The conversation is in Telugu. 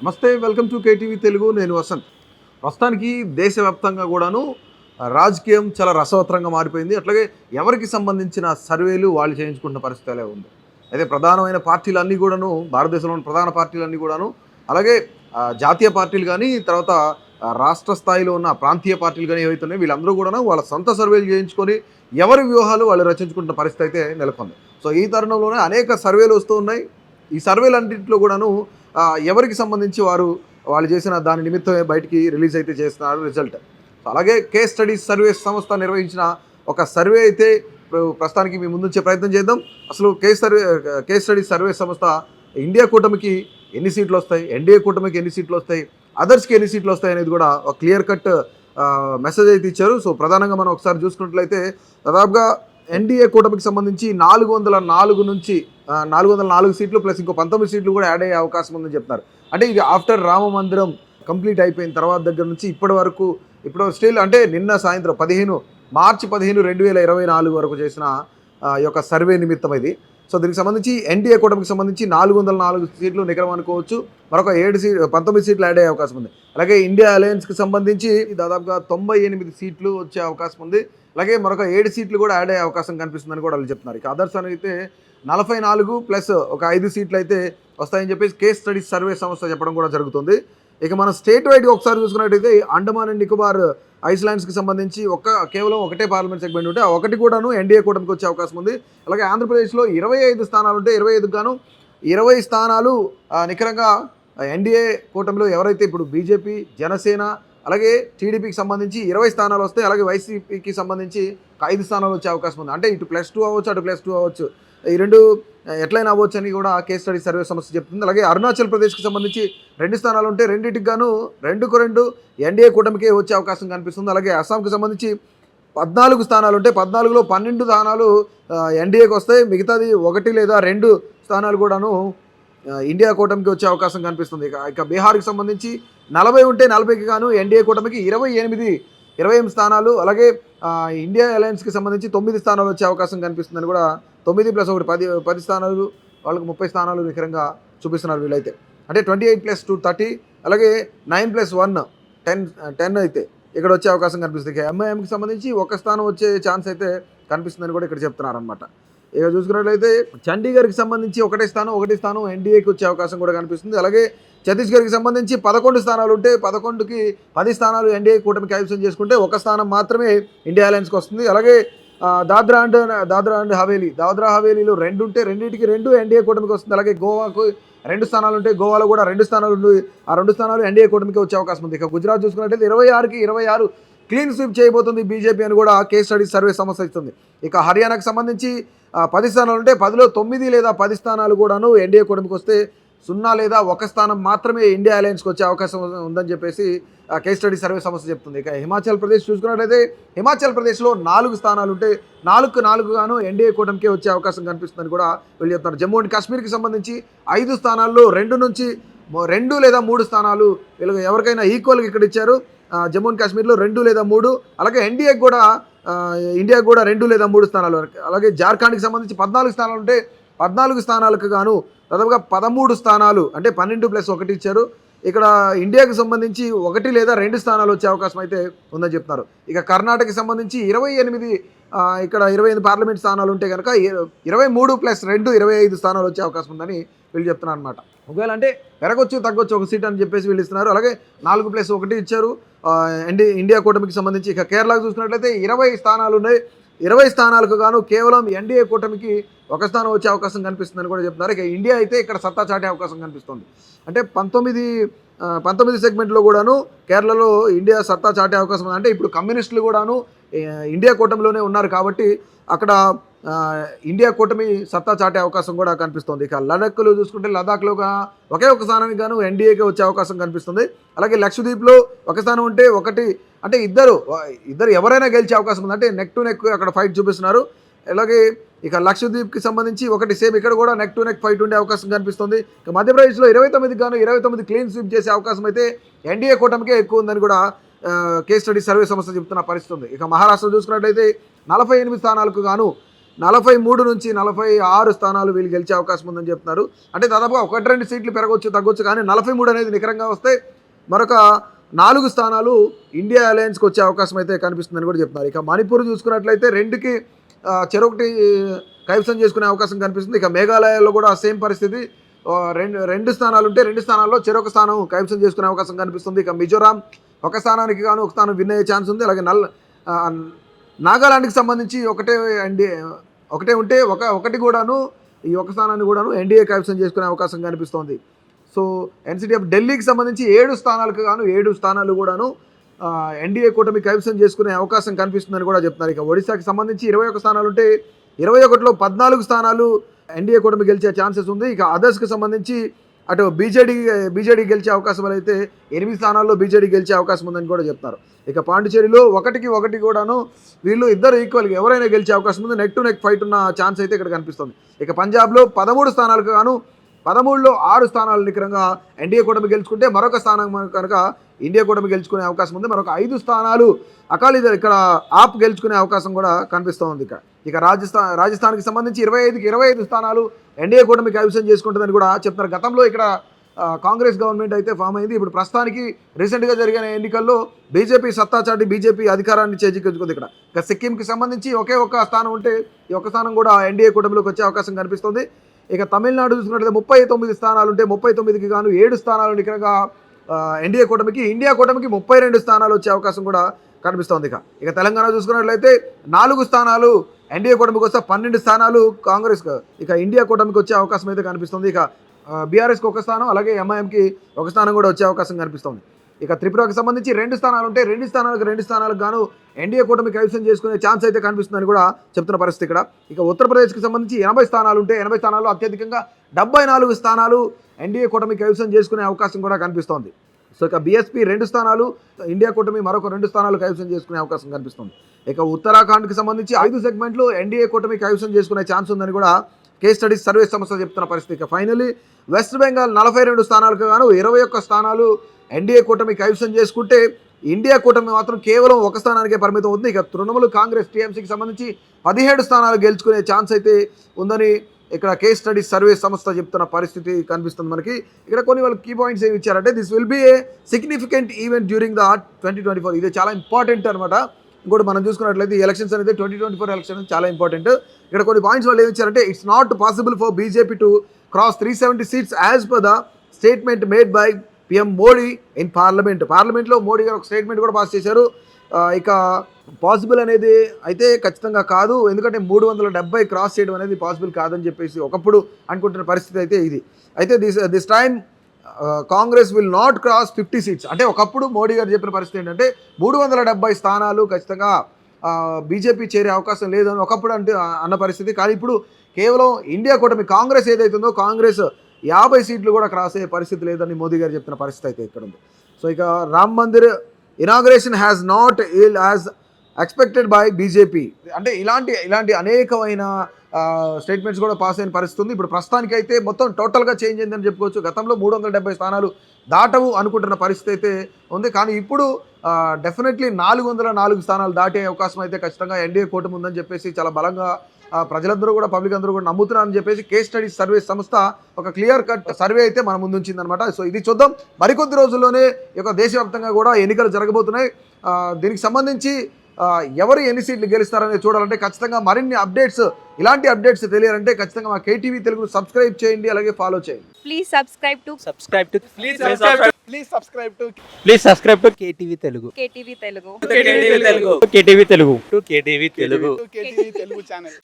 నమస్తే, వెల్కమ్ టు కేటీవీ తెలుగు. నేను వసంత్. ప్రస్తుతానికి దేశవ్యాప్తంగా కూడాను రాజకీయం చాలా రసవత్తరంగా మారిపోయింది. అట్లాగే ఎవరికి సంబంధించిన సర్వేలు వాళ్ళు చేయించుకుంటున్న పరిస్థితి ఉంది. అయితే ప్రధానమైన పార్టీలన్నీ కూడాను, భారతదేశంలోని ప్రధాన పార్టీలన్నీ కూడాను, అలాగే జాతీయ పార్టీలు కానీ, తర్వాత రాష్ట్ర స్థాయిలో ఉన్న ప్రాంతీయ పార్టీలు కానీ ఏవైతున్నాయో వీళ్ళందరూ కూడాను వాళ్ళ సొంత సర్వేలు చేయించుకొని ఎవరి వ్యూహాలు వాళ్ళు రచించుకుంటున్న పరిస్థితి అయితే నెలకొంది. సో ఈ తరుణంలోనే అనేక సర్వేలు వస్తూ ఉన్నాయి. ఈ సర్వేలన్నింటిలో కూడాను ఎవరికి సంబంధించి వాళ్ళు చేసిన దాని నిమిత్తమే బయటికి రిలీజ్ అయితే చేస్తున్నారు రిజల్ట్. సో అలాగే కేస్ స్టడీస్ సర్వేస్ సంస్థ నిర్వహించిన ఒక సర్వే అయితే ప్రస్తుతానికి మీ ముందుంచే ప్రయత్నం చేద్దాం. అసలు కేస్ స్టడీస్ సర్వే సంస్థ ఇండియా కూటమికి ఎన్ని సీట్లు వస్తాయి, ఎన్డీఏ కూటమికి ఎన్ని సీట్లు వస్తాయి, అదర్స్కి ఎన్ని సీట్లు వస్తాయి అనేది కూడా ఒక క్లియర్ కట్ మెసేజ్ అయితే ఇచ్చారు. సో ప్రధానంగా మనం ఒకసారి చూసుకున్నట్లయితే దాదాపుగా ఎన్డీఏ కూటమికి సంబంధించి 404 నుంచి 404 సీట్లు ప్లస్ ఇంకో 19 సీట్లు కూడా యాడ్ అయ్యే అవకాశం ఉందని చెప్తున్నారు. అంటే ఇది ఆఫ్టర్ రామ మందిరం కంప్లీట్ అయిపోయిన తర్వాత దగ్గర నుంచి ఇప్పటి వరకు స్టిల్ అంటే నిన్న సాయంత్రం మార్చి 15, 2024 వరకు చేసిన ఈ యొక్క సర్వే నిమిత్తం ఇది. సో దీనికి సంబంధించి ఎన్డీఏ కూటమికి సంబంధించి 404 సీట్లు నికరం అనుకోవచ్చు. మరొక 19 సీట్లు యాడ్ అయ్యే అవకాశం ఉంది. అలాగే ఇండియా అలయన్స్కి సంబంధించి దాదాపుగా 98 సీట్లు వచ్చే అవకాశం ఉంది. అలాగే మరొక 7 సీట్లు కూడా యాడ్ అయ్యే అవకాశం కనిపిస్తుందని కూడా వాళ్ళు చెప్తున్నారు. ఇక అదర్స్ అయితే 44 ప్లస్ ఒక 5 సీట్లు అయితే వస్తాయని చెప్పేసి కేస్ స్టడీస్ సర్వే సంస్థ చెప్పడం కూడా జరుగుతుంది. ఇక మనం స్టేట్ వైడ్గా ఒకసారి చూసుకున్నట్టయితే అండమాన్ అండ్ నికోబార్ ఐస్లాండ్స్కి సంబంధించి కేవలం ఒకటే పార్లమెంట్ సెగ్మెంట్ ఉంటే ఒకటి కూడాను ఎన్డీఏ కూటమికి వచ్చే అవకాశం ఉంది. అలాగే ఆంధ్రప్రదేశ్లో 25 స్థానాలు ఉంటే 25కు గాను 20 స్థానాలు నికరంగా ఎన్డీఏ కూటమిలో ఎవరైతే ఇప్పుడు బీజేపీ, జనసేన అలాగే టీడీపీకి సంబంధించి 20 స్థానాలు వస్తాయి. అలాగే వైసీపీకి సంబంధించి 5 స్థానాలు వచ్చే అవకాశం ఉంది. అంటే ఇటు +2 అవ్వచ్చు, అటు +2 అవ్వచ్చు. ఈ రెండు ఎట్లయినా అవ్వచ్చు అని కూడా కేస్ స్టడీ సర్వే సంస్థ చెప్తుంది. అలాగే అరుణాచల్ ప్రదేశ్కి సంబంధించి 2 స్థానాలు ఉంటే రెండింటికి గాను 2కు 2 ఎన్డీఏ కూటమికే వచ్చే అవకాశం కనిపిస్తుంది. అలాగే అస్సాంకి సంబంధించి 14 స్థానాలు ఉంటే 14లో 12 స్థానాలు ఎన్డీఏకి వస్తాయి. మిగతాది 1 లేదా 2 స్థానాలు కూడాను ఇండియా కూటమికి వచ్చే అవకాశం కనిపిస్తుంది. ఇక బీహార్కి సంబంధించి 40 ఉంటే 40కి గాను ఎన్డీఏ కూటమికి 28 స్థానాలు. అలాగే ఇండియా అలయన్స్కి సంబంధించి 9 స్థానాలు వచ్చే అవకాశం కనిపిస్తుందని కూడా 9 + 1 10 స్థానాలు, వాళ్ళకి 30 స్థానాలు నికరంగా చూపిస్తున్నారు వీళ్ళైతే. అంటే 28 + 2 30, అలాగే 9 + 1 10 అయితే ఇక్కడ వచ్చే అవకాశం కనిపిస్తుంది. ఇక ఎంఐఎంకి సంబంధించి 1 స్థానం వచ్చే ఛాన్స్ అయితే కనిపిస్తుందని కూడా ఇక్కడ చెప్తున్నారనమాట. ఇక చూసుకున్నట్లయితే చండీగఢ్కి సంబంధించి 1 స్థానం ఎన్డీఏకి వచ్చే అవకాశం కూడా కనిపిస్తుంది. అలాగే ఛత్తీస్గఢ్కి సంబంధించి 11 స్థానాలు ఉంటే 11కి 10 స్థానాలు ఎన్డీఏ కూటమికి కైవసం చేసుకుంటే 1 స్థానం మాత్రమే ఇండియా అలయన్స్కి వస్తుంది. అలాగే దాద్రా అండ్ హవేలీలో 2 ఉంటే రెండింటికి 2 ఎన్డీఏ కూటమికి వస్తుంది. అలాగే గోవాకు 2 స్థానాలు ఉంటే గోవాలో కూడా 2 స్థానాలు ఉండి ఆ 2 స్థానాలు ఎన్డీఏ కూటమికి వచ్చే అవకాశం ఉంది. ఇక గుజరాత్ చూసుకున్నట్లయితే 26కి 26 క్లీన్ స్వీప్ చేయబోతుంది బీజేపీ అని కూడా కేస్ స్టడీస్ సర్వే సంస్థ ఇస్తుంది. ఇక హర్యానాకు సంబంధించి 10 స్థానాలు ఉంటే 10లో 9 లేదా 10 స్థానాలు కూడాను ఎన్డీఏ కూటమికి వస్తే 0 లేదా 1 స్థానం మాత్రమే ఇండియా అలయన్స్కి వచ్చే అవకాశం ఉందని చెప్పేసి కేస్ స్టడీ సర్వే సంస్థ చెప్తుంది. ఇక హిమాచల్ ప్రదేశ్ చూసుకున్నట్లయితే హిమాచల్ ప్రదేశ్లో 4 స్థానాలు ఉంటే 4కు 4 గాను ఎన్డీఏ కూటమికే వచ్చే అవకాశం కనిపిస్తుందని కూడా వీళ్ళు చెప్తున్నారు. జమ్మూ అండ్ కాశ్మీర్కి సంబంధించి 5 స్థానాల్లో 2 లేదా 3 స్థానాలు వీళ్ళకి ఎవరికైనా ఈక్వల్గా ఇక్కడ ఇచ్చారు. జమ్మూ అండ్ కాశ్మీర్లో 2 లేదా 3, అలాగే ఇండియాకు కూడా 2 లేదా 3 స్థానాలు. అలాగే జార్ఖండ్కి సంబంధించి 14 స్థానాలు ఉంటే 14 స్థానాలకు గాను దాదాపుగా 13 స్థానాలు అంటే 12 + 1 ఇచ్చారు. ఇక్కడ ఇండియాకి సంబంధించి 1 లేదా 2 స్థానాలు వచ్చే అవకాశం అయితే ఉందని చెప్తున్నారు. ఇక కర్ణాటకకి సంబంధించి 28 ఇక్కడ 28 పార్లమెంట్ స్థానాలు ఉంటే కనుక 23 + 2 25 స్థానాలు వచ్చే అవకాశం ఉందని వీళ్ళు చెప్తున్నారు అనమాట. ఒకవేళ అంటే పెరగొచ్చు తగ్గొచ్చు 1 సీట్ అని చెప్పేసి వీళ్ళు ఇస్తున్నారు. అలాగే 4 + 1 ఇచ్చారు ఇండియా కూటమికి సంబంధించి. ఇక కేరళకు చూసుకున్నట్లయితే 20 స్థానాలు ఉన్నాయి. 20 స్థానాలకు గాను కేవలం ఎన్డీఏ కూటమికి 1 స్థానం వచ్చే అవకాశం కనిపిస్తుందని కూడా చెప్తున్నారు. ఇక ఇండియా అయితే ఇక్కడ సత్తా చాటే అవకాశం కనిపిస్తుంది. అంటే 19 సెగ్మెంట్లో కూడాను కేరళలో ఇండియా సత్తా చాటే అవకాశం ఉంది. అంటే ఇప్పుడు కమ్యూనిస్టులు కూడాను ఇండియా కూటమిలోనే ఉన్నారు కాబట్టి అక్కడ ఇండియా కూటమి సత్తా చాటే అవకాశం కూడా కనిపిస్తుంది. ఇక లడాఖ్లో చూసుకుంటే లదాఖ్లో ఒకే 1 స్థానానికి గాను ఎన్డీఏకే వచ్చే అవకాశం కనిపిస్తుంది. అలాగే లక్షద్వీప్లో 1 స్థానం ఉంటే అంటే ఇద్దరు ఎవరైనా గెలిచే అవకాశం ఉంది. అంటే నెక్ టు నెక్ అక్కడ ఫైట్ చూపిస్తున్నారు. అలాగే ఇక లక్షద్వీప్కి సంబంధించి సేమ్ ఇక్కడ కూడా నెక్ టు నెక్ ఫైట్ ఉండే అవకాశం కనిపిస్తుంది. ఇక మధ్యప్రదేశ్లో 29కి గాను 29 క్లీన్ స్వీప్ చేసే అవకాశం అయితే ఎన్డీఏ కూటమికే ఎక్కువ ఉందని కూడా కేస్ స్టడీ సర్వే సంస్థ చెప్తున్న పరిస్థితి ఉంది. ఇక మహారాష్ట్ర చూసుకున్నట్లయితే 48 స్థానాలకు గాను 43 నుంచి 46 స్థానాలు వీళ్ళు గెలిచే అవకాశం ఉందని చెప్తున్నారు. అంటే దాదాపుగా 1-2 సీట్లు పెరగవచ్చు, తగ్గొచ్చు, కానీ 43 అనేది నికరంగా వస్తే మరొక 4 స్థానాలు ఇండియా అలయన్స్కి వచ్చే అవకాశం అయితే కనిపిస్తుందని కూడా చెప్తున్నారు. ఇక మణిపూర్ చూసుకున్నట్లయితే 2కి చెరొకటి కైవసం చేసుకునే అవకాశం కనిపిస్తుంది. ఇక మేఘాలయలో కూడా సేమ్ పరిస్థితి, రెండు స్థానాలు ఉంటే 2 స్థానాల్లో చెరొక స్థానం కైవసం చేసుకునే అవకాశం కనిపిస్తుంది. ఇక మిజోరాం ఒక స్థానానికి గాను ఒక స్థానం విన్ అయ్యే ఛాన్స్ ఉంది. అలాగే నాగాలాండ్కి సంబంధించి ఒకటే ఉంటే ఒకటి కూడాను ఈ ఒక స్థానాన్ని కూడాను ఎన్డీఏ కైవసం చేసుకునే అవకాశం కనిపిస్తోంది. సో ఎన్సీటీఎఫ్ ఢిల్లీకి సంబంధించి 7 స్థానాలకు గాను 7 స్థానాలు కూడాను ఎన్డీఏ కూటమి కైవసం చేసుకునే అవకాశం కనిపిస్తుందని కూడా చెప్తున్నారు. ఇక ఒడిశాకి సంబంధించి 21 స్థానాలు ఉంటే 21లో 14 స్థానాలు ఎన్డీఏ కూటమి గెలిచే ఛాన్సెస్ ఉంది. ఇక అదర్స్కి సంబంధించి అటు బీజేడీ గెలిచే అవకాశం అయితే 8 స్థానాల్లో బీజేడీ గెలిచే అవకాశం ఉందని కూడా చెప్తున్నారు. ఇక పాండిచేరిలో 1-1 కూడాను వీళ్ళు ఇద్దరు ఈక్వల్గా ఎవరైనా గెలిచే అవకాశం ఉంది. నెక్ టు నెక్ ఫైట్ ఉన్న ఛాన్స్ అయితే ఇక్కడ కనిపిస్తుంది. ఇక పంజాబ్లో 13 స్థానాలకు గాను 13లో 6 స్థానాలు నికరంగా ఎన్డీఏ కూటమి గెలుచుకుంటే మరొక స్థానం కనుక ఇండియా కూటమి గెలుచుకునే అవకాశం ఉంది. మరొక 5 స్థానాలు అకాలీదళ్ ఇక్కడ ఆప్ గెలుచుకునే అవకాశం కూడా కనిపిస్తోంది. ఇక రాజస్థాన్కి సంబంధించి 25కి 25 స్థానాలు ఎన్డీఏ కూటమి కైవసం చేసుకుంటుందని కూడా చెప్తున్నారు. గతంలో ఇక్కడ కాంగ్రెస్ గవర్నమెంట్ అయితే ఫామ్ అయింది. ఇప్పుడు ప్రస్తుతానికి రీసెంట్గా జరిగిన ఎన్నికల్లో బీజేపీ సత్తా చాటి బీజేపీ అధికారాన్ని చేజిక్కించుకుంది. ఇక సిక్కింకి సంబంధించి ఒకే ఒక్క స్థానం ఉంటే ఈ ఒక్క స్థానం కూడా ఎన్డీఏ కూటమిలోకి వచ్చే అవకాశం కనిపిస్తుంది. ఇక తమిళనాడు చూసుకున్నట్లయితే 39 స్థానాలు ఉంటే 39కి గాను 7 స్థానాలు నికరంగా ఎన్డీఏ కూటమికి, ఇండియా కూటమికి 32 స్థానాలు వచ్చే అవకాశం కూడా కనిపిస్తోంది. ఇక తెలంగాణ చూసుకున్నట్లయితే 4 స్థానాలు ఎన్డీఏ కూటమికి వస్తే 12 స్థానాలు కాంగ్రెస్, ఇక ఇండియా కూటమికి వచ్చే అవకాశం అయితే కనిపిస్తుంది. ఇక బీఆర్ఎస్కి 1 స్థానం, అలాగే ఎంఐఎంకి 1 స్థానం కూడా వచ్చే అవకాశం కనిపిస్తుంది. ఇక త్రిపురకి సంబంధించి 2 స్థానాలు ఉంటే 2 స్థానాలకు గాను ఎన్డీఏ కూటమి కైవసం చేసుకునే ఛాన్స్ అయితే కనిపిస్తుందని కూడా చెప్తున్న పరిస్థితి ఇక్కడ. ఇక ఉత్తరప్రదేశ్కి సంబంధించి 80 స్థానాలు ఉంటే 80 స్థానాల్లో అత్యధికంగా 74 స్థానాలు ఎన్డీఏ కూటమి కైవసం చేసుకునే అవకాశం కూడా కనిపిస్తోంది. సో ఇక బీఎస్పీ 2 స్థానాలు, ఇండియా కూటమి మరొక 2 స్థానాలు కైవసం చేసుకునే అవకాశం కనిపిస్తుంది. ఇక ఉత్తరాఖండ్కి సంబంధించి 5 సెగ్మెంట్లు ఎన్డీఏ కూటమి కైవసం చేసుకునే ఛాన్స్ ఉందని కూడా కేస్ స్టడీస్ సర్వే సంస్థ చెప్తున్న పరిస్థితి. ఇక ఫైనలీ వెస్ట్ బెంగాల్ 42 స్థానాలకు గాను 21 స్థానాలు ఎన్డీఏ కూటమి కైవసం చేసుకుంటే ఇండియా కూటమి మాత్రం కేవలం 1 స్థానానికే పరిమితం అవుతుంది. ఇక తృణమూల్ కాంగ్రెస్ టీఎంసీకి సంబంధించి 17 స్థానాలు గెలుచుకునే ఛాన్స్ అయితే ఉందని ఇక్కడ కేస్ స్టడీస్ సర్వే సంస్థ చెప్తున్న పరిస్థితి కనిపిస్తుంది మనకి. ఇక్కడ కొన్ని వాళ్ళు కీ పాయింట్స్ ఏమి ఇచ్చారంటే this will be a significant event during the 2024. ఇది చాలా ఇంపార్టెంట్ అనమాట. ఇంకోటి మనం చూసుకున్నట్లయితే ఎలక్షన్స్ అనేది 2024 ఎలక్షన్ చాలా ఇంపార్టెంట్. ఇక్కడ కొన్ని పాయింట్స్ వాళ్ళు ఏమి ఇచ్చారంటే it's not possible for BJP to cross 370 seats as per the statement made by PM Modi in పార్లమెంట్లో మోడీ గారు ఒక స్టేట్మెంట్ కూడా పాస్ చేశారు. ఇక పాసిబుల్ అనేది అయితే ఖచ్చితంగా కాదు, ఎందుకంటే 370 క్రాస్ చేయడం అనేది పాసిబుల్ కాదని చెప్పేసి ఒకప్పుడు అనుకుంటున్న పరిస్థితి అయితే ఇది. అయితే this time Congress will not cross 50 seats. అంటే ఒకప్పుడు మోడీ గారు చెప్పిన పరిస్థితి ఏంటంటే 370 స్థానాలు ఖచ్చితంగా బీజేపీ చేరే అవకాశం లేదని ఒకప్పుడు అన్న పరిస్థితి. కానీ ఇప్పుడు కేవలం ఇండియా కూటమి కాంగ్రెస్ ఏదైతుందో కాంగ్రెస్ 50 సీట్లు కూడా క్రాస్ అయ్యే పరిస్థితి లేదని మోదీ గారు చెప్తున్న పరిస్థితి అయితే ఇక్కడ ఉంది. సో ఇక Ram Mandir inauguration has not as expected by BJP. అంటే ఇలాంటి అనేకమైన స్టేట్మెంట్స్ కూడా పాస్ అయిన పరిస్థితి ఉంది. ఇప్పుడు ప్రస్తుతానికైతే మొత్తం టోటల్గా చేంజ్ అయిందని చెప్పుకోవచ్చు. గతంలో 370 స్థానాలు దాటవు అనుకుంటున్న పరిస్థితి అయితే ఉంది. కానీ ఇప్పుడు డెఫినెట్లీ 404 స్థానాలు దాటే అవకాశం అయితే ఖచ్చితంగా ఎన్డీఏ కూటమి ఉందని చెప్పేసి చాలా బలంగా ప్రజలందరూ కూడా పబ్లిక్ అందరూ కూడా నమ్ముతున్నారని చెప్పేసి కేస్ స్టడీస్ సర్వే సంస్థ ఒక క్లియర్ కట్ సర్వే అయితే మన ముందు ఉంచిందనమాట. సో ఇది చూద్దాం. మరికొద్ది రోజుల్లోనే ఈ యొక్క దేశవ్యాప్తంగా కూడా ఎన్నికలు జరగబోతున్నాయి. దీనికి సంబంధించి ఎవరు ఎన్ని సీట్లు గెలుస్తారనేది చూడాలంటే ఖచ్చితంగా మరిన్ని అప్డేట్స్, ఇలాంటి అప్డేట్స్ తెలియాలంటే ఖచ్చితంగా మా కేటీవీ తెలుగు సబ్స్క్రైబ్ చేయండి, అలాగే ఫాలో చేయండి. Please subscribe to KTV Telugu. KTV Telugu. KTV Telugu channel.